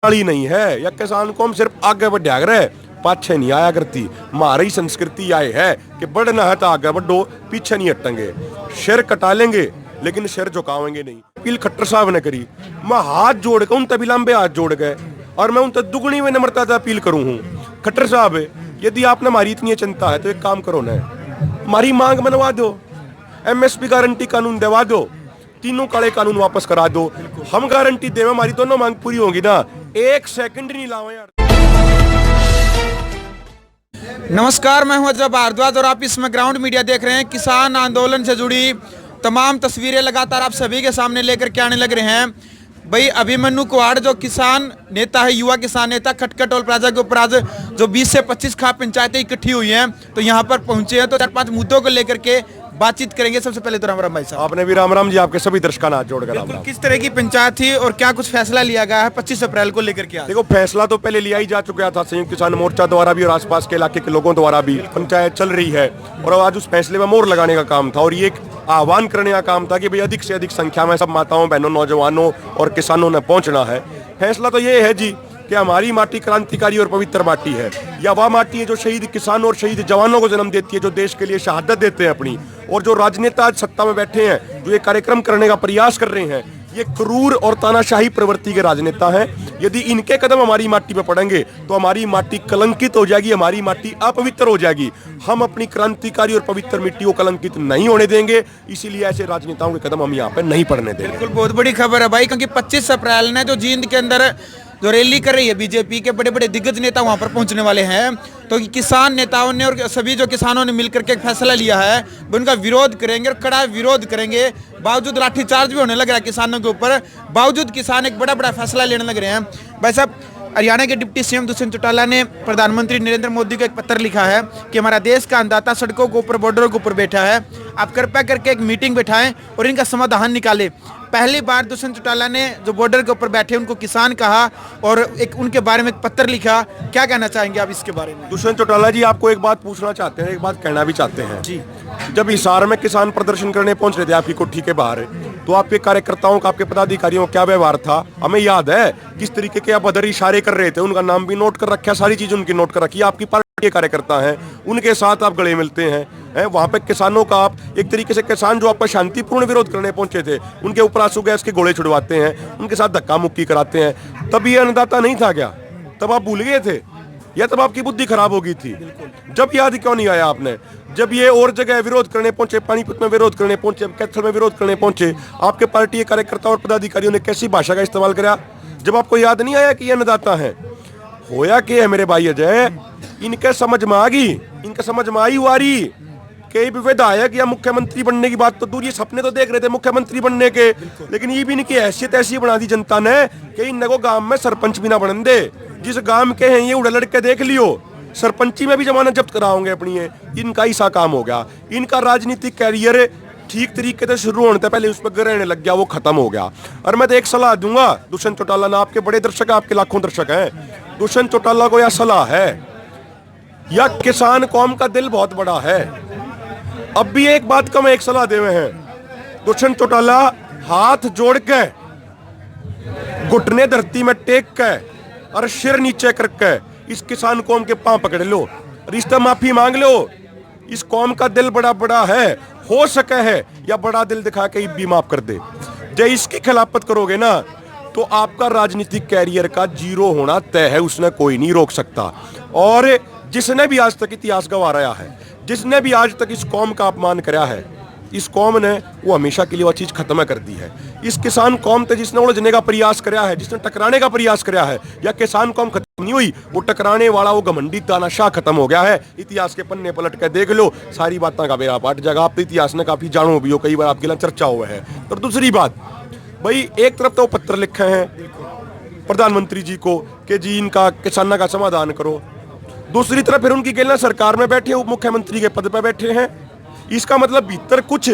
वाली नहीं है, या किसान को हम सिर्फ आगे बढ़ा रहे पाछे नहीं आया करती। हमारी संस्कृति आए है कि बढ़ना है तो आगे बढ़ो, पीछे नहीं हटेंगे। सिर कटा लेंगे लेकिन सिर झुकावेंगे नहीं। अपील खट्टर साहब ने करी, मैं हाथ जोड़ के उन तभी लंबे हाथ जोड़ गए और मैं उन तक दुगनी में नम्रता से अपील करूं हूं। खट्टर साहब, यदि आपने हमारी इतनी चिंता है तो एक काम करो ना, हमारी मांग मनवा दो, एमएसपी गारंटी कानून दिलवा दो, तीनों काले कानून वापस करा दो। हम गारंटी देवे हमारी दोनों मांग पूरी होगी ना, एक सेकंड नहीं लाओ यार। नमस्कार, मैं हूं अजय भारद्वाज और आप इसमें ग्राउंड मीडिया देख रहे हैं। किसान आंदोलन से जुड़ी तमाम तस्वीरें लगातार आप सभी के सामने लेकर के आने लग रहे हैं। भाई अभिमन्यु कुहाड़ जो किसान नेता है, युवा किसान नेता, खटखट टोल प्लाजा के ऊपर आज जो 20 से 25 खाप पंचायतें इकट्ठी हुई हैं तो यहाँ पर पहुंचे हैं, तो 4-5 मुद्दों को लेकर के बातचीत करेंगे। सबसे पहले तो राम राम भाई साहब। आपने भी राम राम जी, आपके सभी दर्शकों हाथ जोड़कर राम राम। किस तरह की पंचायत थी और क्या कुछ फैसला लिया गया है 25 अप्रैल को लेकर के? देखो, फैसला तो पहले लिया ही जा चुका था, संयुक्त किसान मोर्चा द्वारा भी और आसपास के इलाके के लोगों द्वारा भी। पंचायत चल रही है और आज उस फैसले में मोहर लगाने का काम था और ये एक आह्वान करने का काम था कि भाई अधिक से अधिक संख्या में सब माताओं, बहनों, नौजवानों और किसानों ने पहुंचना है। फैसला तो ये है जी कि हमारी माटी क्रांतिकारी और पवित्र माटी है, या वह माटी है जो शहीद किसानों और शहीद जवानों को जन्म देती है, जो देश के लिए शहादत देते हैं अपनी। और जो राजनेता आज सत्ता में बैठे हैं, जो ये कार्यक्रम करने का प्रयास कर रहे हैं, ये क्रूर और तानाशाही प्रवृत्ति के राजनेता हैं। यदि इनके कदम हमारी माटी पे पड़ेंगे तो हमारी माटी कलंकित हो जाएगी, हमारी माटी अपवित्र हो जाएगी। हम अपनी क्रांतिकारी और पवित्र मिट्टी को कलंकित नहीं होने देंगे, इसीलिए ऐसे राजनेताओं के कदम हम यहाँ पे नहीं पड़ने देंगे। बिल्कुल, बहुत बड़ी खबर है भाई, क्योंकि 25 अप्रैल ने जो जींद के अंदर जो रैली कर रही है बीजेपी के बड़े बड़े दिग्गज नेता वहां पर पहुंचने वाले हैं, तो किसान नेताओं ने और सभी जो किसानों ने मिलकर के एक फैसला लिया है, उनका विरोध करेंगे और कड़ा विरोध करेंगे। बावजूद लाठीचार्ज भी होने लग रहा है किसानों के ऊपर, बावजूद किसान एक बड़ा बड़ा फैसला लेने लग रहे हैं। भाई साहब, हरियाणा के डिप्टी सीएम दुष्यंत चौटाला ने प्रधानमंत्री नरेंद्र मोदी को एक पत्र लिखा है कि हमारा देश का अन्नदाता सड़कों के ऊपर, बॉर्डरों के ऊपर बैठा है, आप कृपया करके एक मीटिंग बैठाएं और इनका समाधान निकालें। पहली बार दुष्यंत चौटाला ने जो बॉर्डर के ऊपर बैठे उनको किसान कहा और एक उनके बारे में एक पत्र लिखा। क्या कहना चाहेंगे आप इसके बारे में? दुष्यंत चौटाला जी, आपको एक बात पूछना चाहते हैं, एक बात कहना भी चाहते हैं जी। जब हिसार में किसान प्रदर्शन करने पहुंच रहे थे आपकी कोठी के बाहर, तो आपके कार्यकर्ताओं का, आपके पदाधिकारियों का क्या व्यवहार था? हमें याद है किस तरीके के आप अदर इशारे कर रहे थे, उनका नाम भी नोट कर रखा है, सारी चीज उनकी नोट कर रखी है। आपकी पार्टी के कार्यकर्ता हैं, उनके साथ आप गले मिलते हैं, वहां पे किसानों का आप एक तरीके से, किसान जो आपका शांतिपूर्ण विरोध करने पहुंचे थे उनके ऊपर आंसू गैस के गोले छुड़वाते हैं, उनके साथ धक्का मुक्की कराते हैं। तब ये अन्नदाता नहीं था क्या? तब आप भूल गए थे या तब आपकी बुद्धि खराब हो गई थी? जब याद क्यों नहीं आया आपने? जब ये और जगह विरोध करने पहुंचे, पानीपत में विरोध करने पहुंचे, कैथल में विरोध करने पहुंचे, आपके पार्टी के कार्यकर्ता और पदाधिकारियों ने कैसी भाषा का इस्तेमाल किया? जब आपको याद नहीं आया कि ये अन्नदाता है? होया कि है मेरे भाई अजय, इनके समझ में आ गई, इनके समझ में आई वारी कई भी विधायक या मुख्यमंत्री बनने की बात तो दूर, ये सपने तो देख रहे थे मुख्यमंत्री बनने के, लेकिन ये भी इनकी हैसियत ऐसी बना दी जनता ने कि इनको गांव में सरपंच भी ना बनने दे। जिस गांव के हैं ये उड़ा लड़के देख लियो, सरपंची में भी जमानत जब्त कराओगे अपनी। है इनका ही सा काम हो गया। इनका राजनीतिक कैरियर ठीक तरीके से शुरू होने से पहले उस पर गिरने लग गया, वो खत्म हो गया। और मैं तो एक सलाह दूंगा दुष्यंत चौटाला ने, आपके बड़े दर्शक, आपके लाखों दर्शक हैं, दुष्यंत चौटाला को यह सलाह है, या किसान कौम का दिल बहुत बड़ा है। अब भी एक बात कम, एक सलाह दे हुए हैं, दुष्यंत चौटाला हाथ जोड़ के, घुटने धरती में टेक के और सिर नीचे करके इस किसान कौम के पांव पकड़ लो, रिश्ता माफी मांग लो। इस कौम का दिल बड़ा बड़ा है, हो सके है या बड़ा दिल दिखा के भी माफ कर दे। जब इसकी खिलाफत करोगे ना तो आपका राजनीतिक कैरियर का जीरो होना तय है, उसने कोई नहीं रोक सकता। और जिसने भी आज तक इतिहास गंवा रहा है, जिसने भी आज तक इस कौम का अपमान कराया है, इस कौम ने वो हमेशा के लिए वो चीज खत्म कर दी है। इस किसान कौम से जिसने उलझने का प्रयास कराया है, जिसने टकराने का प्रयास कराया है, या किसान कौम खत्म नहीं हुई, वो टकराने वाला वो घमंडी तानाशाह खत्म हो गया है। इतिहास के पन्ने पलट कर देख लो, सारी बातें का बेड़ा पाट जाएगा। आप तो इतिहास ने काफी जानो भी हो, कई बार आपके लिए चर्चा हुआ है। और दूसरी बात भाई, एक तरफ तो पत्र लिखे हैं प्रधानमंत्री जी को कि जी इनका किसानों का समाधान करो, दूसरी तरफ फिर उनकी गेलना सरकार में बैठे, उप मुख्यमंत्री के पद पर बैठे हैं। इसका मतलब भीतर कुछ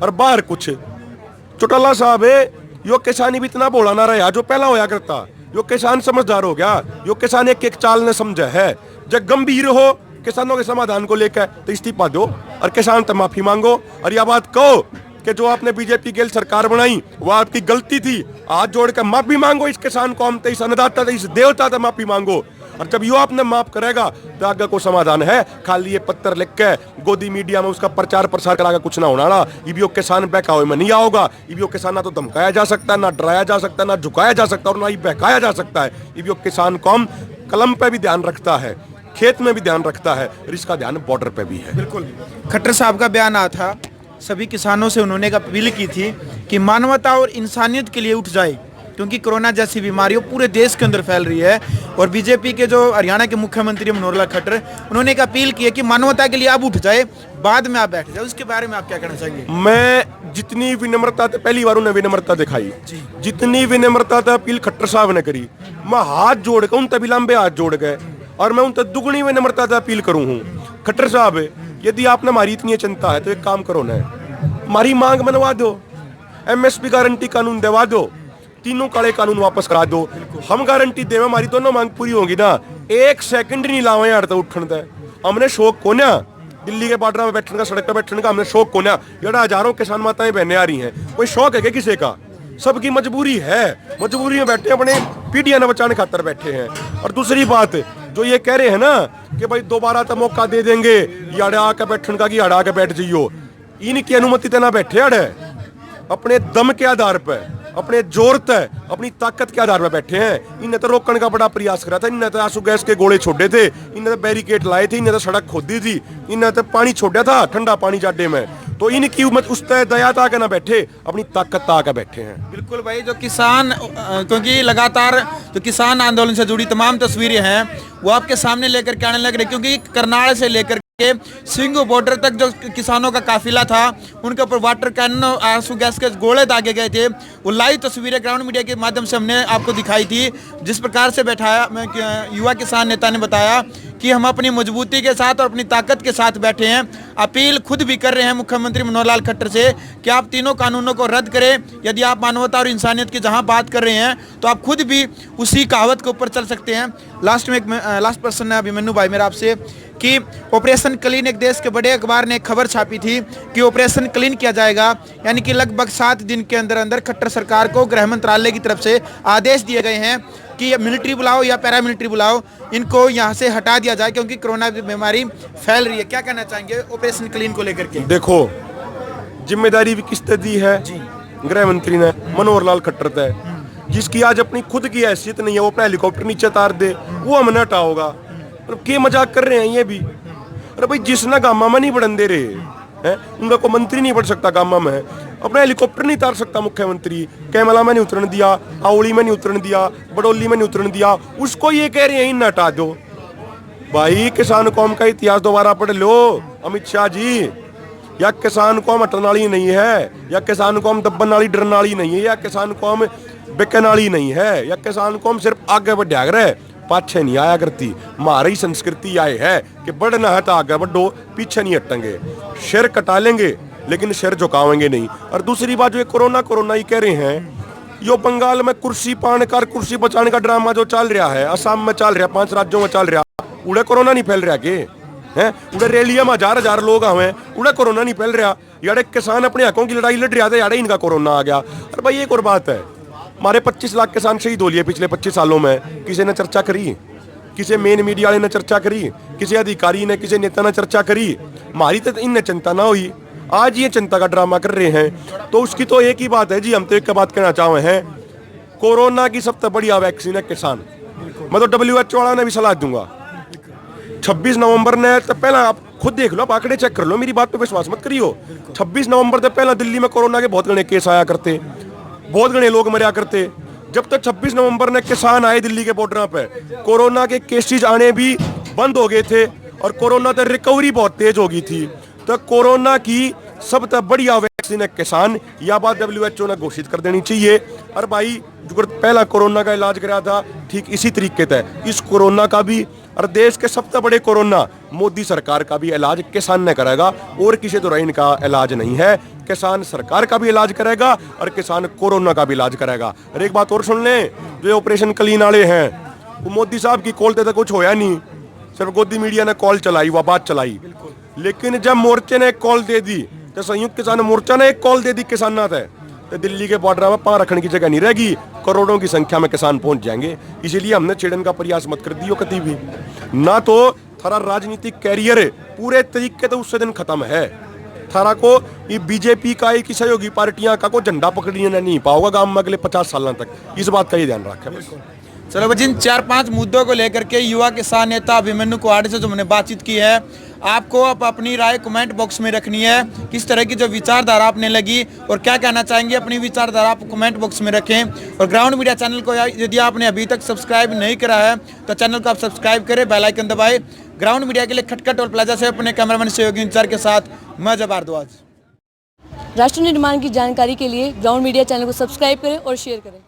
और बाहर कुछ। चौटाला साहब है, यो किसानी भी इतना भोला ना रहा जो पहला होया करता। यो किसान समझदार हो गया, यो किसान एक एक चाल ने समझा है। जब गंभीर हो किसानों के समाधान को लेकर तो इस्तीफा दो और किसान तो माफी मांगो और यह बात कहो कि जो आपने बीजेपी के सरकार बनाई वो आपकी गलती थी, हाथ जोड़ कर माफी मांगो इस किसान कौम ते, इस अन्नदाता ते, इस देवता ते माफी मांगो। और जब यो आपने माफ करेगा तो आगे को समाधान है। खाली ये पत्थर लिख के गोदी मीडिया में उसका प्रचार प्रसार करा कुछ ना होना ना। इबियो किसान बहकावे में नहीं आओगा। इबियो किसान ना तो धमकाया जा सकता है, ना डराया जा सकता है, ना झुकाया जा सकता है और ना ही बहकाया जा सकता है। इबियो किसान कौम कलम पे भी ध्यान रखता है, खेत में भी ध्यान रखता है और इसका ध्यान बॉर्डर पे भी है। बिल्कुल। खट्टर साहब का बयान आया था, सभी किसानों से उन्होंने एक अपील की थी कि मानवता और इंसानियत के लिए उठ जाए, क्योंकि कोरोना जैसी बीमारियों पूरे देश के अंदर फैल रही है। और बीजेपी के जो हरियाणा के मुख्यमंत्री मनोहर लाल खट्टर, उन्होंने एक अपील की है कि मानवता के लिए अब उठ जाए, बाद में आप बैठ जाए। उसके बारे में आप क्या कहना चाहेंगे? मैं जितनी विनम्रता थे, पहली बार उन्हें विनम्रता दिखाई, जितनी विनम्रता था अपील खट्टर साहब ने करी, मैं हाथ जोड़ के उन तभी लंबे हाथ जोड़ गए और मैं उन तक दुगनी विनम्रता से अपील करूं हूं। खट्टर साहब, यदि आपने हमारी इतनी चिंता है तो एक काम करो ना, हमारी मांग मनवा दो, एमएसपी गारंटी कानून दिलवा दो, तीनों काले कानून वापस करा दो। हम गारंटी देवे हमारी दोनों मांग पूरी होगी ना। एक सेकंड नहीं लावे यार तो उठन दे। हमने शौक को ना दिल्ली के बॉर्डर में बैठने का, सड़क पे बैठने का हमने शौक को ना। यार हजारों किसान माताएं बहनें आ रही हैं, कोई शौक है क्या किसी का? सबकी मजबूरी है, मजबूरी में बैठे अपने पीढ़ियां न बचाने खातर बैठे हैं। और दूसरी बात जो ये कह रहे हैं ना कि भाई दोबारा तो मौका दे देंगे यार आके बैठने का, कि यार आके बैठ जाइयो, इनकी अनुमति देना बैठे यार अपने दम के आधार पर, अपने जोर तय, अपनी ताकत के आधार पर बैठे हैं। इन्हें तो रोकने का बड़ा प्रयास करा था, इन्हें तो आंसू गैस के गोले छोड़े थे, इन्हें तो बैरिकेड लाए थे, इन्हें तो सड़क खोदी थी, इन्हें तो पानी छोड़ा था, ठंडा पानी जाडे में। तो इनकी उस तय दया ताके ना बैठे, अपनी ताकत ताके बैठे हैं। बिल्कुल भाई, जो किसान, क्योंकि लगातार जो किसान आंदोलन से जुड़ी तमाम तस्वीरें हैं वो आपके सामने लेकर के आने लग रही, क्योंकि करनाल से लेकर के सिंगू बॉर्डर तक जो किसानों का काफिला था उनके ऊपर वाटर कैनन, आंसू गैस के गोले दागे गए थे। वो लाइव तस्वीरें ग्राउंड मीडिया के माध्यम से हमने आपको दिखाई थी। जिस प्रकार से बैठाया युवा किसान नेता ने बताया कि हम अपनी मजबूती के साथ और अपनी ताकत के साथ बैठे हैं। अपील खुद भी कर रहे हैं मुख्यमंत्री मनोहर लाल खट्टर से कि आप तीनों कानूनों को रद्द करें। यदि आप मानवता और इंसानियत की जहां बात कर रहे हैं तो आप खुद भी उसी कहावत के ऊपर चल सकते हैं। लास्ट में लास्ट प्रश्न है अभिमन्यु भाई मेरा आपसे कि ऑपरेशन क्लीन, एक देश के बड़े अखबार ने एक खबर छापी थी कि ऑपरेशन क्लीन किया जाएगा, यानी कि लगभग 7 दिन के अंदर अंदर खट्टर सरकार को गृह मंत्रालय की तरफ से आदेश दिए गए हैं कि मिलिट्री बुलाओ या पैरामिलिट्री बुलाओ, इनको यहाँ से हटा दिया जाए क्योंकि कोरोना बीमारी फैल रही है। क्या कहना चाहेंगे ऑपरेशन क्लीन को लेकर के? देखो, जिम्मेदारी भी किसने दी है? गृह मंत्री ने, मनोहर लाल खट्टर तय, जिसकी आज अपनी खुद की हैसियत नहीं है, वो अपना हेलीकॉप्टर नीचे उतार दे, वो हमने हटाओगा। के मजाक कर रहे हैं ये भी? अरे भाई, जिसने गामा में नहीं बढ़न दे रहे हैं, उनका कोई मंत्री नहीं बढ़ सकता गामा में, अपना हेलीकॉप्टर नहीं उतार सकता मुख्यमंत्री, कैमला में नहीं उतरन दिया, आवली में नहीं उतरन दिया, बडोली में नहीं उतरन दिया, उसको ये कह रहे हैं इन हटा दो। भाई, किसान कौम का इतिहास दोबारा पढ़ लो अमित शाह जी। या किसान कौम हटन वाली नहीं है, या किसान कौम दबन वाली डरन वाली नहीं है, या किसान कौम बिकन वाली नहीं है, या किसान कौम सिर्फ आगे बढ़ा रहे पाछे नहीं आया करती। हमारी संस्कृति आए है कि बढ़ना है तो आगे बढ़ो, पीछे नहीं हटेंगे। सिर कटा लेंगे लेकिन सिर झुकावेंगे नहीं। और दूसरी बात, जो ये कोरोना ही कह रहे हैं, यो बंगाल में कुर्सी पाने का, कुर्सी बचाने का ड्रामा जो चल रहा है, असम में चल रहा, 5 राज्यों में चल रहा, उड़े कोरोना नहीं फैल रहा के हैं? उड़े रैलिया में 1000 लोग आए, उड़े कोरोना नहीं फैल रहा। यारे किसान अपने हकों की लड़ाई लड़ रहा था, यारे इनका कोरोना आ गया। और भाई एक और बात है, हमारे 25 लाख किसान शहीद हो लिए पिछले 25 सालों में, किसी ने चर्चा करी? किसी मेन मीडिया वाले ने चर्चा करी? किसी अधिकारी ने, किसी नेता ने चर्चा करी? हमारी तो इनने चिंता ना हुई, आज ये चिंता का ड्रामा कर रहे हैं। तो उसकी तो एक ही बात है जी, हम तो एक बात कहना चाहे हैं, कोरोना की सबसे बढ़िया वैक्सीन है किसान। मैं तो WHO वाला ने भी सलाह दूंगा, 26 नवंबर ने तो पहला, आप खुद देख लो, आप आंकड़े चेक कर लो, मेरी बात पे विश्वास मत करियो। 26 नवंबर से पहला दिल्ली में कोरोना के बहुत घने केस आया करते, बहुत घने लोग मरा करते। जब तक 26 नवंबर ने किसान आए दिल्ली के बॉर्डर पे, कोरोना के केसेज आने भी बंद हो गए थे और कोरोना से रिकवरी बहुत तेज हो गई थी। तो कोरोना की सबसे बढ़िया वैक्सीन है किसान, यह बात WHO ने घोषित कर देनी चाहिए। और भाई, जो पहला कोरोना का इलाज कराया था, ठीक इसी तरीके से इस कोरोना का भी, और देश के सबसे बड़े कोरोना मोदी सरकार का भी इलाज किसान ने करेगा, और किसी तरह इनका इलाज नहीं है। किसान सरकार का भी इलाज करेगा और किसान कोरोना का भी इलाज करेगा। और एक बात और सुन लें, जो ऑपरेशन क्लीन वाले हैं, वो मोदी साहब की कॉल तो कुछ होया नहीं, सिर्फ गोदी मीडिया ने कॉल चलाई, वह बात चलाई। लेकिन जब मोर्चे ने कॉल दे दी तो संयुक्त किसान मोर्चा ने एक कॉल दे दी किसान ना थे तो दिल्ली के बॉर्डर में पांव रखने की जगह नहीं रहेगी, करोड़ों की संख्या में किसान पहुंच जाएंगे। इसीलिए हमने छेड़न का प्रयास मत कर दियो कभी भी ना, तो थारा राजनीतिक कैरियर पूरे तरीके तो उससे दिन खत्म है। थारा को ये बीजेपी का एक सहयोगी पार्टियां का को झंडा पकड़ने नहीं पाओगा गांव में अगले 50 सालों तक, इस बात का ही ध्यान रखें बस। चलो भाई, जिन 4-5 मुद्दों को लेकर के युवा किसान नेता अभिमन्यु कुहाड़े से जो हमने बातचीत की है, आपको अब अपनी राय कमेंट बॉक्स में रखनी है। किस तरह की जो विचारधारा आपने लगी और क्या कहना चाहेंगे, अपनी विचारधारा आप कमेंट बॉक्स में रखें। और ग्राउंड मीडिया चैनल को यदि आपने अभी तक सब्सक्राइब नहीं करा है तो चैनल को आप सब्सक्राइब करें, बेल आइकन दबाएं। ग्राउंड मीडिया के लिए खटखट और प्लाजा से अपने कैमरामैन सहयोगी इंचार्ज के साथ मैं जब भारद्वाज। राष्ट्र निर्माण की जानकारी के लिए ग्राउंड मीडिया चैनल को सब्सक्राइब करें और शेयर करें।